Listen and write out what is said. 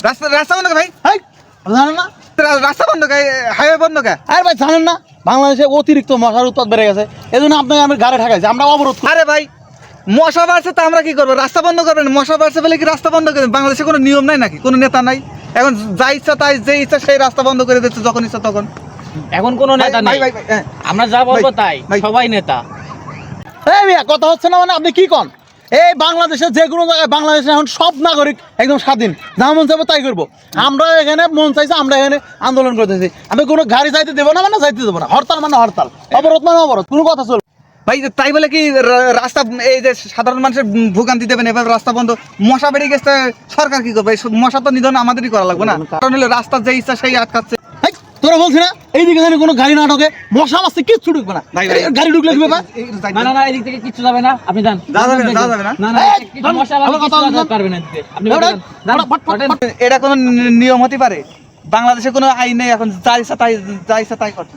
রাস্তা বন্ধ ভাই, জানেন না রাস্তা বন্ধ, হাইওয়ে বন্ধ কে? আরে ভাই জানেন না বাংলাদেশে অতিরিক্ত মশার উৎপাদ বেড়ে গেছে, এই জন্য আপনাকে আমি গাড়ি ঠেকাইছি, আমরা অবরোধ। আরে ভাই মশা বাড়ছে তো আমরা কি করবো? রাস্তা বন্ধ করবেন? মশা বাড়ছে বলে কি রাস্তা বন্ধ করবেন? বাংলাদেশে কোনো নিয়ম নাই নাকি, কোনো নেতা নাই? এখন যা ইচ্ছা তাই, যে ইচ্ছা সেই রাস্তা বন্ধ করে দিচ্ছে যখন ইচ্ছা তখন। এখন কোনো নেতা নাই, আমরা যা বলবো তাই, সবাই নেতা। এই মিয়া কথা হচ্ছে না মানে? আপনি কি কন? এই বাংলাদেশের যে কোনো জায়গায়, বাংলাদেশে এখন সব নাগরিক একদম স্বাধীন, যা মন চাইবো তাই করবো। আমরা এখানে মন চাইছে, আমরা এখানে আন্দোলন করতেছি, আমি কোনো গাড়ি যাইতে দেবো না, মানে যাইতে দেবো না। হরতাল মানে হরতাল, অবরোধ মানে অবরোধ, কোনো কথা চলবে ভাই। তাই বলে কি রাস্তা, এই যে সাধারণ মানুষের ভোগান্তি দেবেন এবার রাস্তা বন্ধ? মশা বেড়ে গেছে, সরকার কি করবে? মশা তো নিধন আমাদেরই করা লাগবে না? কারণ হলো রাস্তার যে ইচ্ছা সেই আটকাচ্ছে। তোরা বলছি না এইদিকে কোনো গাড়ি না ঢোকে, মশা মাসে কিচ্ছু ঢুকবে না। গাড়ি ঢুকলে কি ব্যাপার? না না, এদিক থেকে কিচ্ছু যাবে না, আপনি যান। এটা কোনো নিয়ম হতে পারে? বাংলাদেশে কোনো আইন নেই, এখন যা ইচ্ছা তাই করছে।